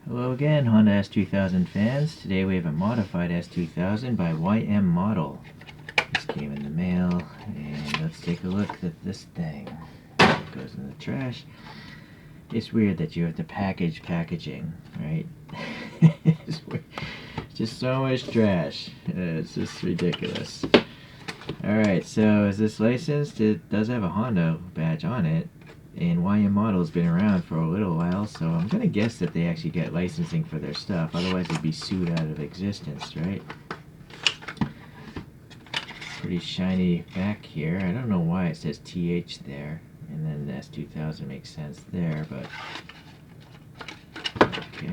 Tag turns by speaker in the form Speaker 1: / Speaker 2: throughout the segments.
Speaker 1: Hello again, Honda S2000 fans. Today we have a modified S2000 by YM Model. This came in the mail, and let's take a look at this thing. It goes in the trash. It's weird that you have to package packaging, right? It's just so much trash. It's just ridiculous. Alright, so is this licensed? It does have a Honda badge on it. And YM Model's been around for a little while, so I'm gonna guess that they actually get licensing for their stuff. Otherwise, they'd be sued out of existence, right? Pretty shiny back here. I don't know why it says TH there, and then the S2000 makes sense there, but okay.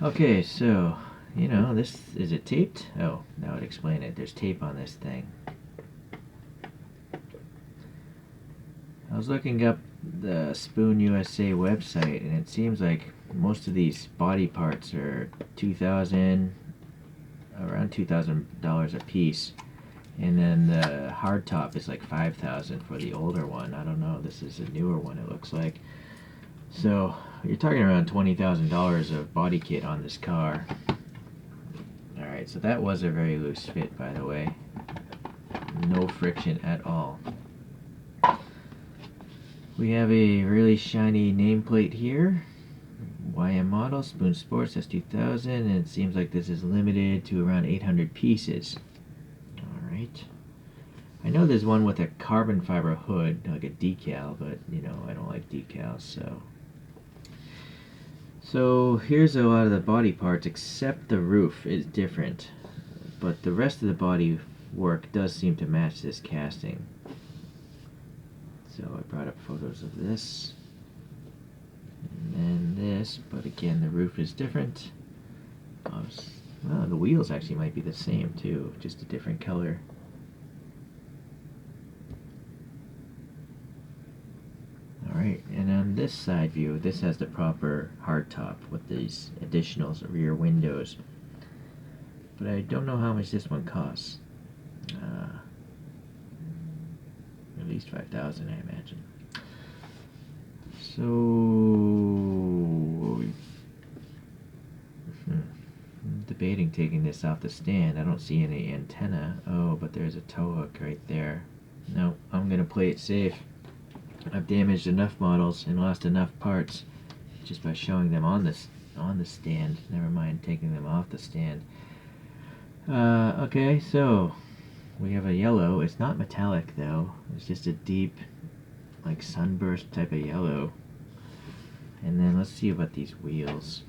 Speaker 1: Okay, so you know, this is it taped? Oh, that would explain it. There's tape on this thing. I was looking up the Spoon USA website, and it seems like most of these body parts are around $2,000 a piece, and then the hardtop is like $5,000 for the older one. I don't know. This is a newer one, it looks like. So you're talking around $20,000 of body kit on this car. All right, so that was a very loose fit, by the way. No friction at all. We have a really shiny nameplate here. YM Model, Spoon Sports, S2000, and it seems like this is limited to around 800 pieces. Alright. I know there's one with a carbon fiber hood, like a decal, but, you know, I don't like decals, so. So, here's a lot of the body parts, except the roof is different. But the rest of the body work does seem to match this casting. So I brought up photos of this, and then this, but again the roof is different. Well, the wheels actually might be the same too, just a different color. Alright, and on this side view, this has the proper hardtop with these additional rear windows. But I don't know how much this one costs. At least $5,000, I imagine. So, I'm debating taking this off the stand. I don't see any antenna. Oh, but there's a tow hook right there. No, I'm gonna play it safe. I've damaged enough models and lost enough parts just by showing them on the stand. Never mind taking them off the stand. Okay, so we have a yellow. It's not metallic though. It's just a deep, like sunburst type of yellow. And then let's see about these wheels.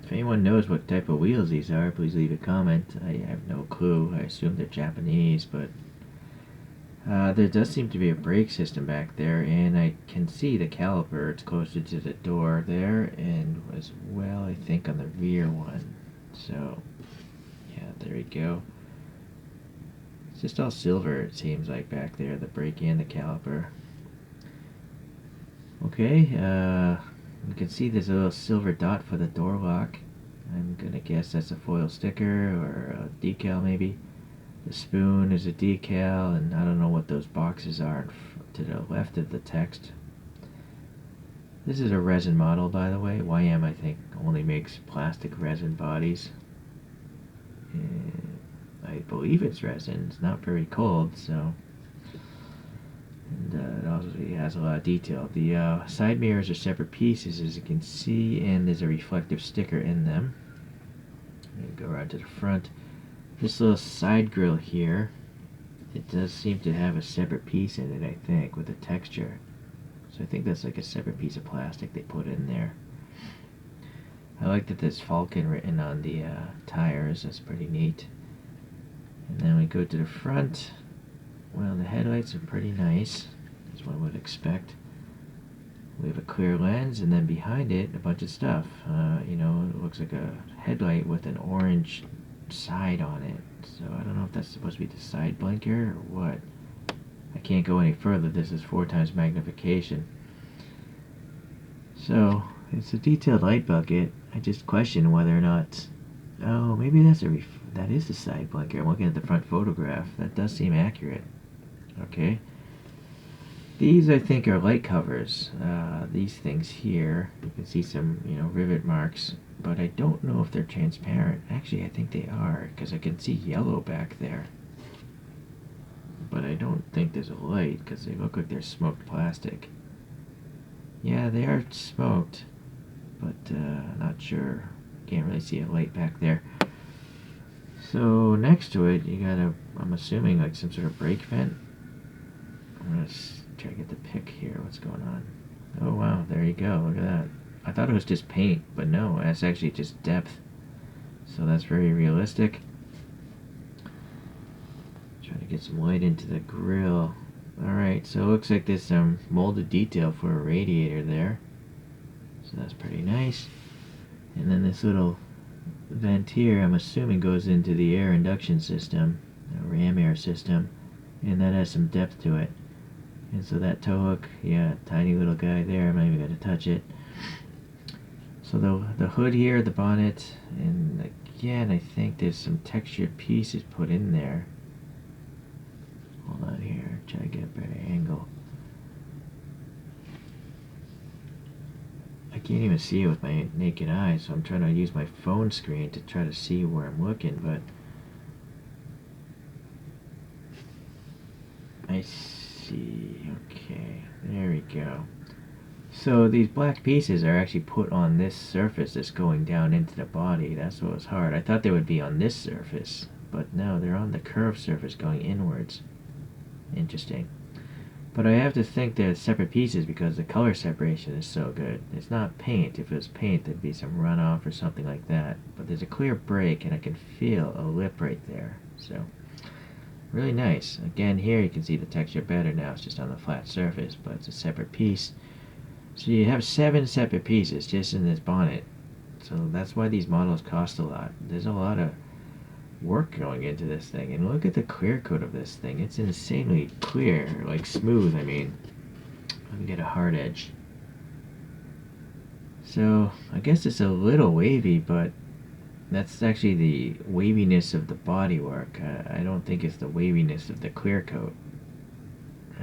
Speaker 1: If anyone knows what type of wheels these are, please leave a comment. I have no clue. I assume they're Japanese, but there does seem to be a brake system back there, and I can see the caliper. It's closer to the door there, and as well, I think, on the rear one. So yeah, there we go. It's just all silver, it seems like, back there, the brake and the caliper. Okay, you can see there's a little silver dot for the door lock. I'm gonna guess that's a foil sticker or a decal maybe. The spoon is a decal, and I don't know what those boxes are to the left of the text. This is a resin model, by the way. YM, I think, only makes plastic resin bodies. I believe it's resin. It's not very cold, so. And it also has a lot of detail. The side mirrors are separate pieces, as you can see, and there's a reflective sticker in them. Go around to the front. This little side grill here, it does seem to have a separate piece in it, I think, with a texture. So I think that's like a separate piece of plastic they put in there. I like that there's Falcon written on the tires. That's pretty neat. And then we go to the front. Well, the headlights are pretty nice, as one would expect. We have a clear lens, and then behind it, a bunch of stuff. You know, it looks like a headlight with an orange side on it. So I don't know if that's supposed to be the side blinker or what. I can't go any further. This is 4 times magnification. So it's a detailed light bucket. I just question whether or not. Oh, maybe that is the side blinker. I'm looking at the front photograph. That does seem accurate. Okay. These I think are light covers. These things here, you can see some, rivet marks, but I don't know if they're transparent. Actually, I think they are, because I can see yellow back there. But I don't think there's a light, because they look like they're smoked plastic. Yeah, they are smoked, but not sure. Can't really see a light back there. So next to it, you got I'm assuming like some sort of brake vent. I'm gonna try to get the pick here. What's going on? Oh wow, there you go. Look at that. I thought it was just paint, but no, it's actually just depth. So that's very realistic. Trying to get some light into the grill. Alright, so it looks like there's some molded detail for a radiator there. So that's pretty nice. And then this little vent here, I'm assuming goes into the air induction system, the ram air system, and that has some depth to it. And so that tow hook, yeah, tiny little guy there, I'm not even going to touch it. So the hood here, the bonnet, and again, I think there's some textured pieces put in there. Hold on here, try to get a better angle. I can't even see it with my naked eye, so I'm trying to use my phone screen to try to see where I'm looking, but I see. Okay, there we go. So these black pieces are actually put on this surface that's going down into the body. That's what was hard. I thought they would be on this surface, but no, they're on the curved surface going inwards. Interesting. But I have to think they're separate pieces because the color separation is so good. It's not paint. If it was paint, there'd be some runoff or something like that. But there's a clear break, and I can feel a lip right there. So, really nice. Again, here you can see the texture better now. It's just on the flat surface, but it's a separate piece. So you have 7 separate pieces just in this bonnet. So that's why these models cost a lot. There's a lot of work going into this thing, and look at the clear coat of this thing. It's insanely clear, like smooth. I mean, let me get a hard edge. So I guess it's a little wavy, but that's actually the waviness of the bodywork. I don't think it's the waviness of the clear coat.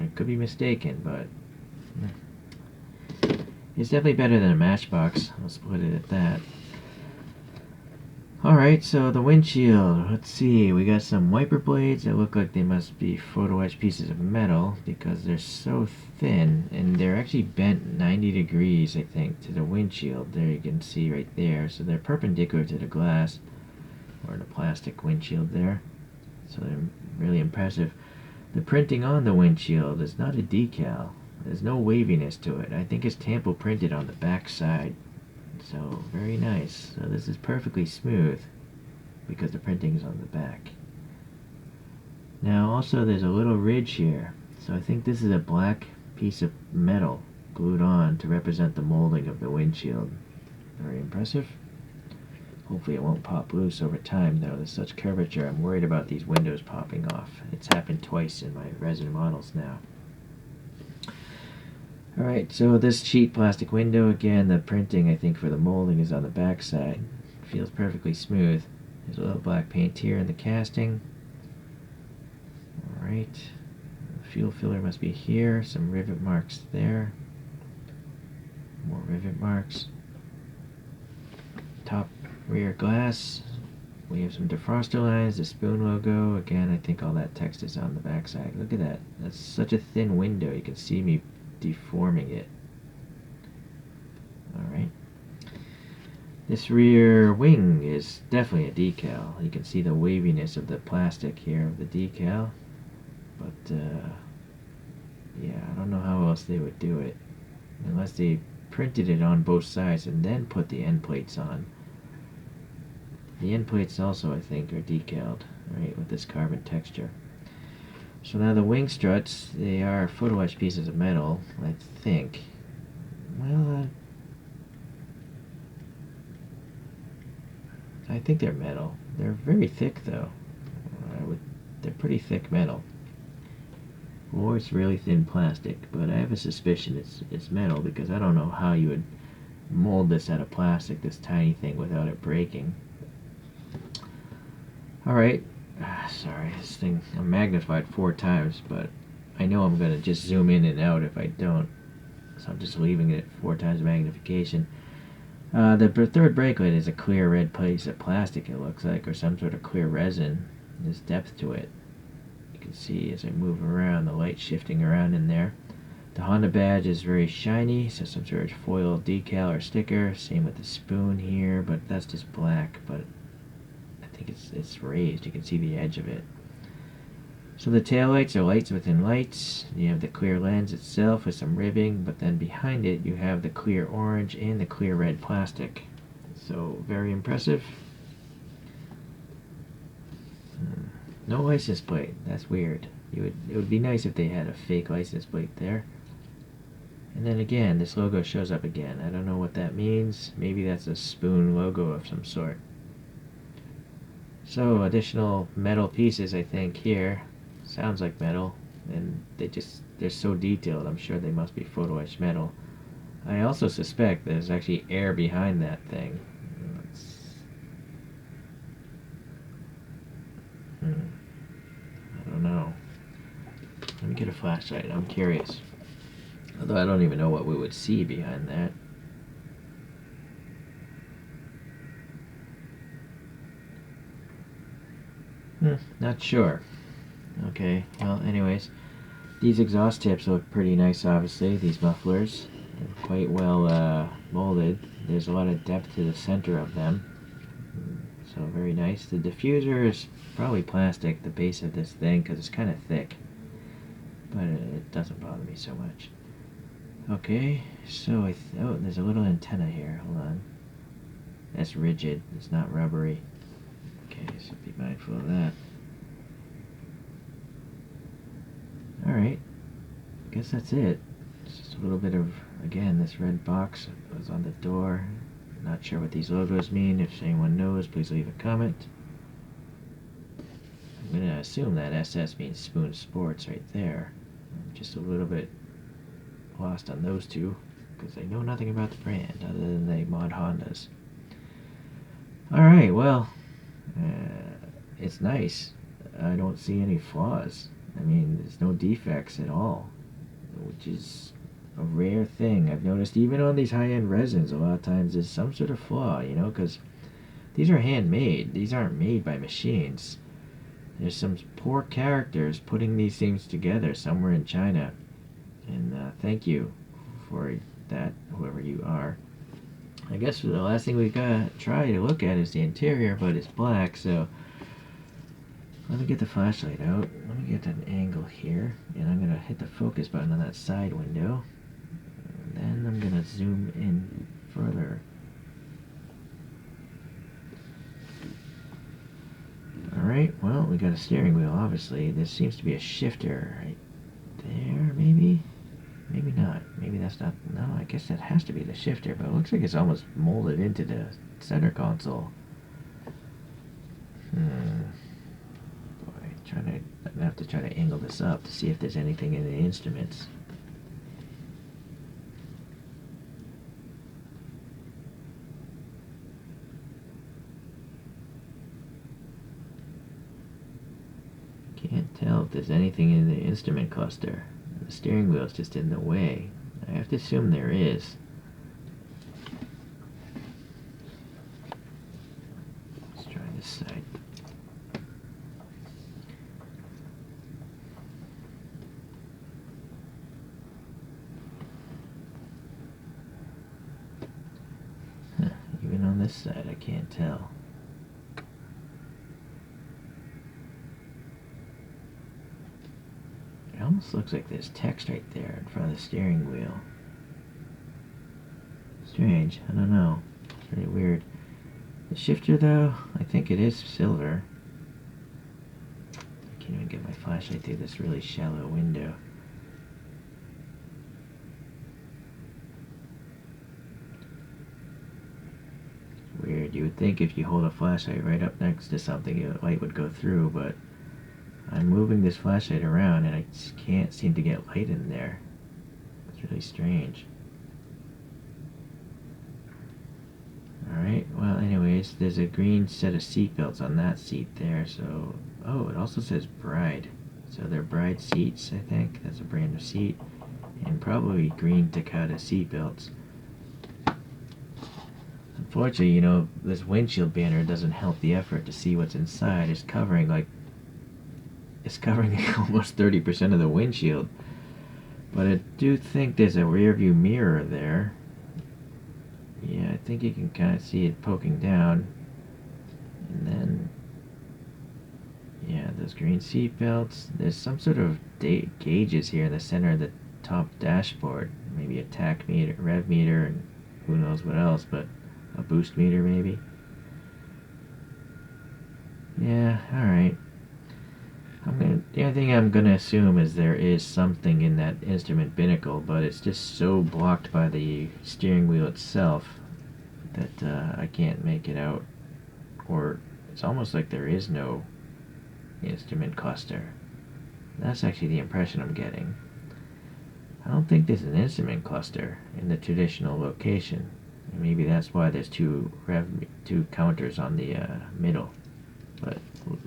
Speaker 1: I could be mistaken, but it's definitely better than a Matchbox. Let's put it at that. Alright, so the windshield, let's see, we got some wiper blades that look like they must be photo etched pieces of metal because they're so thin, and they're actually bent 90 degrees, I think, to the windshield. There you can see right there, so they're perpendicular to the glass, or the plastic windshield there, so they're really impressive. The printing on the windshield is not a decal. There's no waviness to it. I think it's tampo printed on the back side. So, very nice. So this is perfectly smooth because the printing is on the back. Now also there's a little ridge here. So I think this is a black piece of metal glued on to represent the molding of the windshield. Very impressive. Hopefully it won't pop loose over time though. There's such curvature. I'm worried about these windows popping off. It's happened twice in my resin models now. Alright, so this sheet plastic window, again, the printing, I think, for the molding is on the back side. Feels perfectly smooth. There's a little black paint here in the casting. Alright, the fuel filler must be here. Some rivet marks there. More rivet marks. Top rear glass. We have some defroster lines, the Spoon logo. Again, I think all that text is on the back side. Look at that. That's such a thin window. You can see me deforming it. Alright. This rear wing is definitely a decal. You can see the waviness of the plastic here of the decal. But, yeah, I don't know how else they would do it. Unless they printed it on both sides and then put the end plates on. The end plates also, I think, are decaled, right, with this carbon texture. So now the wing struts, they are photo etched pieces of metal, I think. Well, I think they're metal. They're very thick, though. They're pretty thick metal. Or it's really thin plastic, but I have a suspicion it's metal because I don't know how you would mold this out of plastic, this tiny thing, without it breaking. Alright. Sorry, this thing, I'm magnified 4 times, but I know I'm going to just zoom in and out if I don't. So I'm just leaving it 4x magnification. The third brake light is a clear red piece of plastic, it looks like, or some sort of clear resin. There's depth to it. You can see as I move around, the light shifting around in there. The Honda badge is very shiny, so some sort of foil decal or sticker. Same with the spoon here, but that's just black, but I think it's raised. You can see the edge of it. So the taillights are lights within lights. You have the clear lens itself with some ribbing, but then behind it you have the clear orange and the clear red plastic. So very impressive. No license plate. That's weird. It would be nice if they had a fake license plate there. And then again, this logo shows up again. I don't know what that means. Maybe that's a spoon logo of some sort. So additional metal pieces, I think, here. Sounds like metal, and they're so detailed. I'm sure they must be photo etched metal. I also suspect there's actually air behind that thing. I don't know. Let me get a flashlight. I'm curious. Although I don't even know what we would see behind that. Not sure. Okay, well, anyways, these exhaust tips look pretty nice, obviously. These mufflers are quite well molded. There's a lot of depth to the center of them. So very nice. The diffuser is probably plastic, the base of this thing, because it's kind of thick. But it doesn't bother me so much. Okay, so oh, there's a little antenna here. Hold on. That's rigid. It's not rubbery. Okay, so be mindful of that. Alright, I guess that's it. It's just a little bit of, again, this red box was on the door. Not sure what these logos mean. If anyone knows, please leave a comment. I'm going to assume that SS means Spoon Sports right there. I'm just a little bit lost on those two, because I know nothing about the brand other than they mod Hondas. Alright, well, it's nice. I don't see any flaws. I mean, there's no defects at all, which is a rare thing. I've noticed even on these high-end resins, a lot of times there's some sort of flaw, you know, because these are handmade. These aren't made by machines. There's some poor characters putting these things together somewhere in China. And thank you for that, whoever you are. I guess the last thing we gotta try to look at is the interior, but it's black, so let me get the flashlight out. Let me get an angle here, and I'm gonna hit the focus button on that side window. And then I'm gonna zoom in further. Alright, well, we got a steering wheel, obviously. This seems to be a shifter right there, maybe? Maybe not. Maybe that's not... No, I guess that has to be the shifter, but it looks like it's almost molded into the center console. I'm gonna have to try to angle this up to see if there's anything in the instruments. Can't tell if there's anything in the instrument cluster. The steering wheel is just in the way. I have to assume there is. Let's try this side. Even on this side, I can't tell. It almost looks like there's text right there in front of the steering wheel. Strange, I don't know. It's pretty weird. The shifter, though, I think it is silver. I can't even get my flashlight through this really shallow window. Weird. You would think if you hold a flashlight right up next to something, the light would go through, but I'm moving this flashlight around and I just can't seem to get light in there. It's really strange. Alright, well anyways, there's a green set of seat belts on that seat there, so... Oh, it also says bride. So they're bride seats, I think. That's a brand of seat. And probably green Takata seat belts. Unfortunately, you know, this windshield banner doesn't help the effort to see what's inside. It's covering almost 30% of the windshield. But I do think there's a rear view mirror there. Yeah, I think you can kind of see it poking down. And then, yeah, those green seat belts. There's some sort of gauges here in the center of the top dashboard. Maybe a tach meter, rev meter, and who knows what else, but a boost meter maybe. Yeah, alright. The only thing I'm gonna assume is there is something in that instrument binnacle, but it's just so blocked by the steering wheel itself that I can't make it out. Or it's almost like there is no instrument cluster. That's actually the impression I'm getting. I don't think there's an instrument cluster in the traditional location. And maybe that's why there's two counters on the middle. But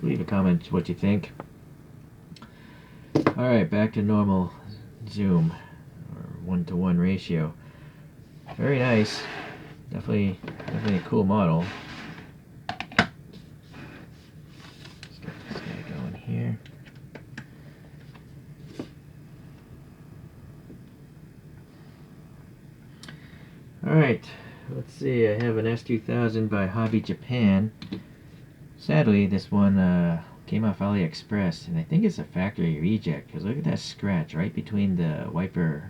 Speaker 1: leave a comment what you think. Alright, back to normal zoom, or 1:1 ratio. Very nice. Definitely a cool model. Let's get this guy going here. Alright, let's see. I have an S2000 by Hobby Japan. Sadly, this one came off AliExpress, and I think it's a factory reject, because look at that scratch right between the wiper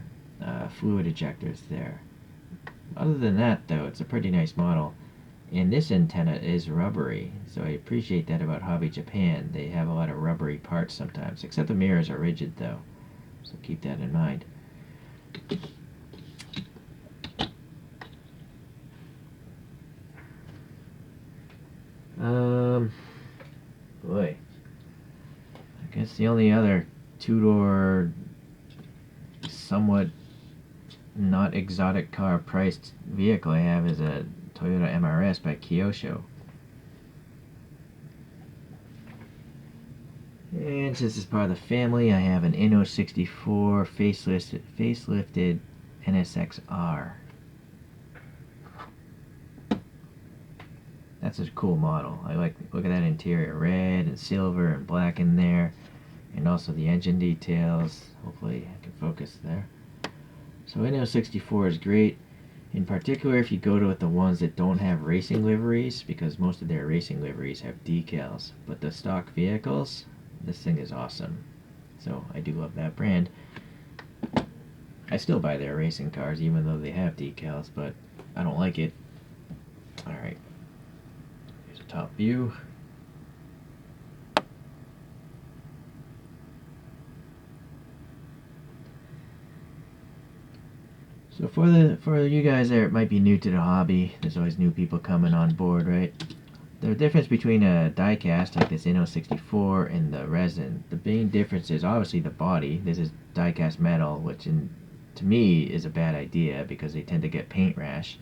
Speaker 1: fluid ejectors there. Other than that, though, it's a pretty nice model. And this antenna is rubbery, so I appreciate that about Hobby Japan. They have a lot of rubbery parts sometimes, except the mirrors are rigid, though. So keep that in mind. Boy. I guess the only other two-door, somewhat not exotic car priced vehicle I have is a Toyota MRS by Kyosho. And since it's part of the family, I have an Inno 64 facelifted NSX-R. That's a cool model. I like, look at that interior, red and silver and black in there, and also the engine details. Hopefully I can focus there. So Inno 64 is great, in particular if you go to the ones that don't have racing liveries, because most of their racing liveries have decals. But the stock vehicles, this thing is awesome. So I do love that brand. I still buy their racing cars even though they have decals, but I don't like it. Alright. Top view. So for you guys that might be new to the hobby, there's always new people coming on board, right? The difference between a die cast like this Inno 64 and the resin, the main difference is obviously the body. This is die cast metal, which to me is a bad idea because they tend to get paint rash.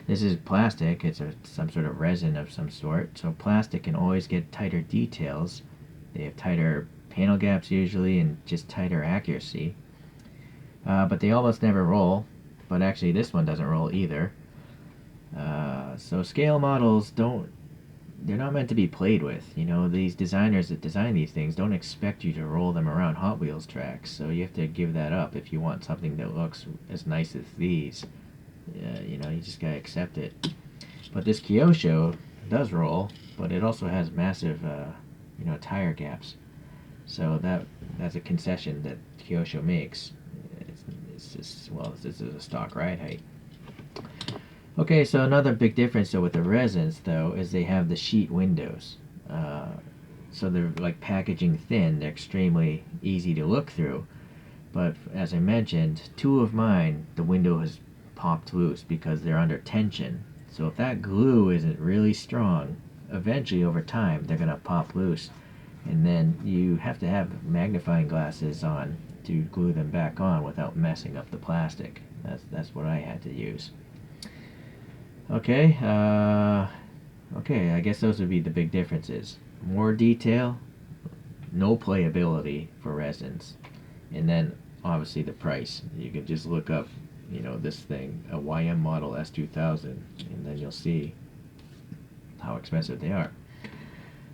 Speaker 1: This is plastic. It's some sort of resin of some sort. So plastic can always get tighter details. They have tighter panel gaps usually and just tighter accuracy. But they almost never roll. But actually this one doesn't roll either. So scale models they're not meant to be played with. You know, these designers that design these things don't expect you to roll them around Hot Wheels tracks. So you have to give that up if you want something that looks as nice as these. You know, you just gotta accept it. But this Kyosho does roll, but it also has massive, you know, tire gaps. So that's a concession that Kyosho makes. It's just, well, this is a stock ride height. Okay, so another big difference though with the resins though is they have the sheet windows. So they're like packaging thin. They're extremely easy to look through. But as I mentioned, two of mine, the window has popped loose because they're under tension. So if that glue isn't really strong, eventually over time they're going to pop loose. And then you have to have magnifying glasses on to glue them back on without messing up the plastic. That's what I had to use. Okay, okay, I guess those would be the big differences. More detail, no playability for resins. And then obviously the price. You can just look up, this thing, a YM model S2000, and then you'll see how expensive they are.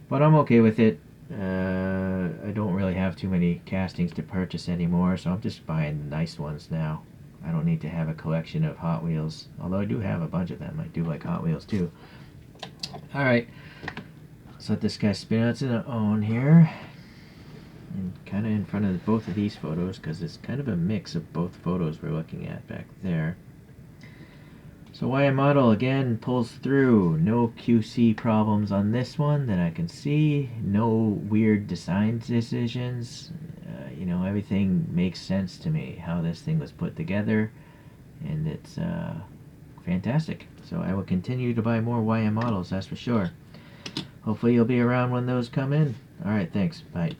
Speaker 1: But I'm okay with it. I don't really have too many castings to purchase anymore, so I'm just buying nice ones now. I don't need to have a collection of Hot Wheels, although I do have a bunch of them. I do like Hot Wheels too. Alright, let's let this guy spin out to the own here. And kind of in front of both of these photos, because it's kind of a mix of both photos we're looking at back there. So YM model again pulls through. No QC problems on this one that I can see. No weird design decisions. Everything makes sense to me how this thing was put together, and it's fantastic. So I will continue to buy more YM models, that's for sure. Hopefully you'll be around when those come in. Alright, thanks. Bye.